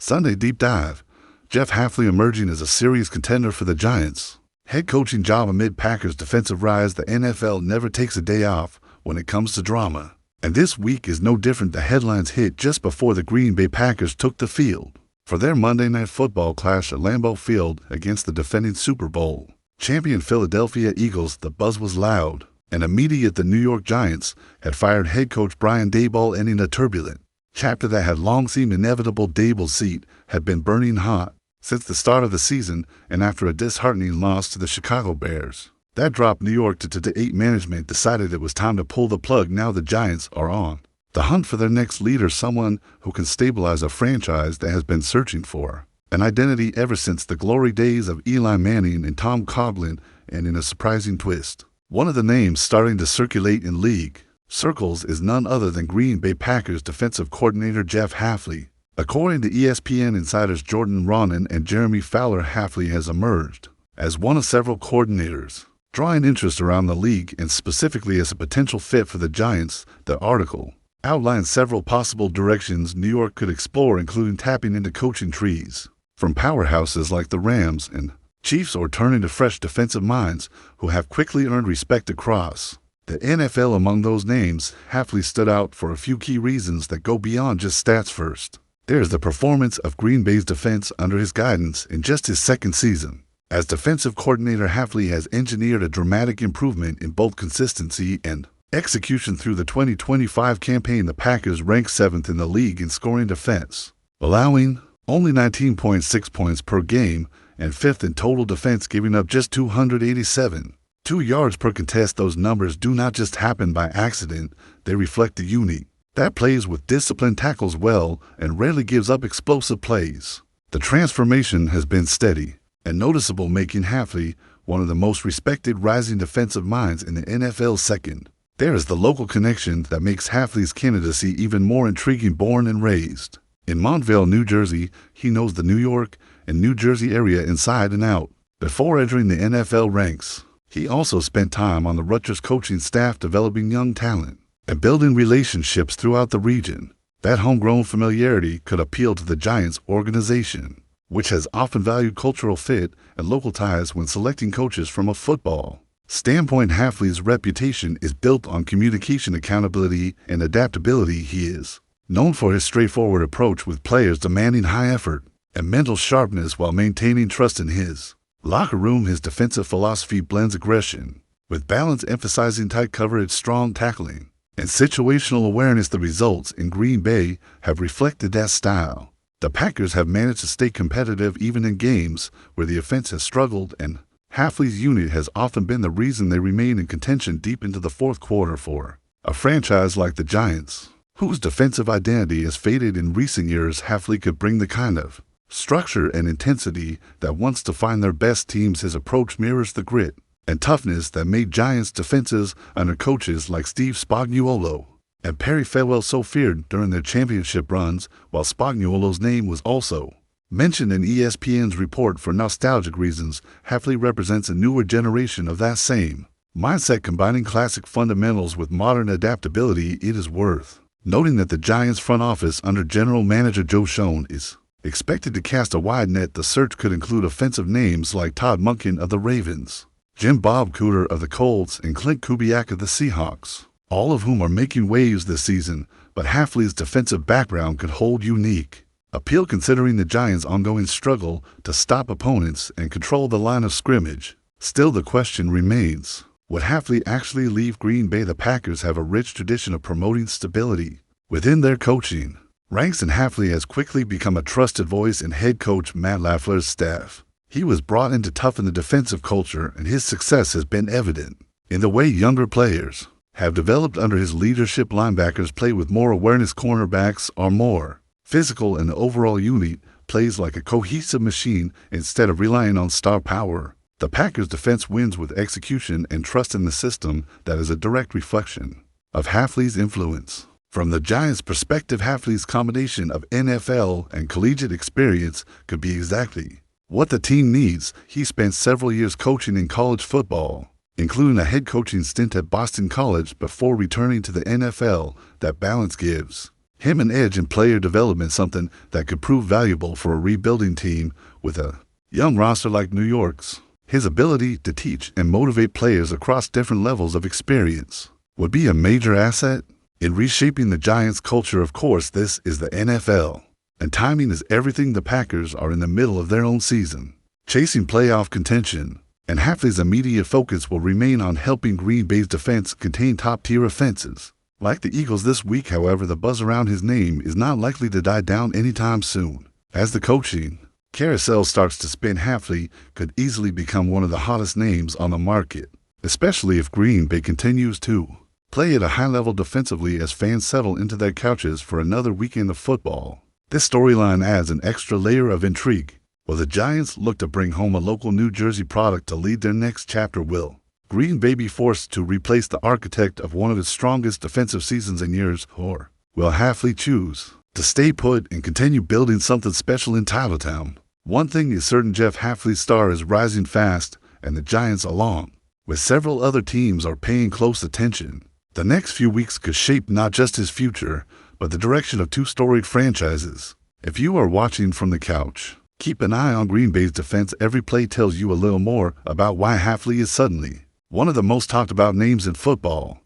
Sunday Deep Dive. Jeff Hafley emerging as a serious contender for the Giants. Head coaching job amid Packers' defensive rise. The NFL never takes a day off when it comes to drama. And this week is no different. The headlines hit just before the Green Bay Packers took the field for their Monday Night Football clash at Lambeau Field against the defending Super Bowl champion Philadelphia Eagles. The buzz was loud and immediate. The New York Giants had fired head coach Brian Daboll, ending a turbulent chapter that had long seemed inevitable. Daboll's seat had been burning hot since the start of the season, and after a disheartening loss to the Chicago Bears that dropped New York to 8, management decided it was time to pull the plug. Now the Giants are on the hunt for their next leader, someone who can stabilize a franchise that has been searching for an identity ever since the glory days of Eli Manning and Tom Coughlin. And in a surprising twist, one of the names starting to circulate in league circles is none other than Green Bay Packers defensive coordinator Jeff Hafley. According to ESPN insiders Jordan Raanan and Jeremy Fowler, Hafley has emerged as one of several coordinators drawing interest around the league, and specifically as a potential fit for the Giants. The article outlines several possible directions New York could explore, including tapping into coaching trees from powerhouses like the Rams and Chiefs, or turning to fresh defensive minds who have quickly earned respect across the NFL. Among those names, Hafley stood out for a few key reasons that go beyond just stats. First, there is the performance of Green Bay's defense under his guidance. In just his second season as defensive coordinator, Hafley has engineered a dramatic improvement in both consistency and execution. Through the 2025 campaign, the Packers ranked 7th in the league in scoring defense, allowing only 19.6 points per game, and 5th in total defense, giving up just 287 yards per contest. Those numbers do not just happen by accident. They reflect a unit that plays with discipline, tackles well, and rarely gives up explosive plays. The transformation has been steady and noticeable, making Hafley one of the most respected rising defensive minds in the NFL. Second, there is the local connection that makes Hafley's candidacy even more intriguing. Born and raised in Montvale, New Jersey, he knows the New York and New Jersey area inside and out. Before entering the NFL ranks, he also spent time on the Rutgers coaching staff, developing young talent and building relationships throughout the region. That homegrown familiarity could appeal to the Giants organization, which has often valued cultural fit and local ties when selecting coaches from a football standpoint. Hafley's reputation is built on communication, accountability, and adaptability. He is known for his straightforward approach with players, demanding high effort and mental sharpness while maintaining trust in his locker room. His defensive philosophy blends aggression with balance, emphasizing tight coverage, strong tackling, and situational awareness. The results in Green Bay have reflected that style. The Packers have managed to stay competitive even in games where the offense has struggled, and Hafley's unit has often been the reason they remain in contention deep into the fourth quarter. For a franchise like the Giants, whose defensive identity has faded in recent years, Hafley could bring the kind of structure and intensity that once defined their best teams. His approach mirrors the grit and toughness that made Giants defenses under coaches like Steve Spagnuolo and Perry Farwell so feared during their championship runs. While Spagnuolo's name was also mentioned in ESPN's report for nostalgic reasons, Hafley represents a newer generation of that same mindset, combining classic fundamentals with modern adaptability. It is worth noting that the Giants front office under general manager Joe Schoen is expected to cast a wide net. The search could include offensive names like Todd Monken of the Ravens, Jim Bob Cooter of the Colts, and Clint Kubiak of the Seahawks, all of whom are making waves this season. But Hafley's defensive background could hold unique appeal, considering the Giants' ongoing struggle to stop opponents and control the line of scrimmage. Still, the question remains, would Hafley actually leave Green Bay? The Packers have a rich tradition of promoting stability within their coaching ranks, and Hafley has quickly become a trusted voice in head coach Matt LaFleur's staff. He was brought in to toughen the defensive culture, and his success has been evident in the way younger players have developed under his leadership. Linebackers play with more awareness, cornerbacks are more physical, and the overall unit plays like a cohesive machine instead of relying on star power. The Packers' defense wins with execution and trust in the system that is a direct reflection of Hafley's influence. From the Giants' perspective, Hafley's combination of NFL and collegiate experience could be exactly what the team needs. He spent several years coaching in college football, including a head coaching stint at Boston College before returning to the NFL. That balance gives him an edge in player development, something that could prove valuable for a rebuilding team with a young roster like New York's. His ability to teach and motivate players across different levels of experience would be a major asset in reshaping the Giants' culture. Of course, this is the NFL, and timing is everything. The Packers are in the middle of their own season, chasing playoff contention, and Hafley's immediate focus will remain on helping Green Bay's defense contain top-tier offenses. Like the Eagles this week, however, the buzz around his name is not likely to die down anytime soon. As the coaching carousel starts to spin, Hafley could easily become one of the hottest names on the market, especially if Green Bay continues to play at a high level defensively as fans settle into their couches for another weekend of football. This storyline adds an extra layer of intrigue. Will the Giants look to bring home a local New Jersey product to lead their next chapter? Will Green Bay be forced to replace the architect of one of its strongest defensive seasons in years, or will Hafley choose to stay put and continue building something special in Titletown? One thing is certain, Jeff Hafley's star is rising fast, and the Giants, along with several other teams, are paying close attention. The next few weeks could shape not just his future, but the direction of two storied franchises. If you are watching from the couch, keep an eye on Green Bay's defense. Every play tells you a little more about why Hafley is suddenly one of the most talked about names in football.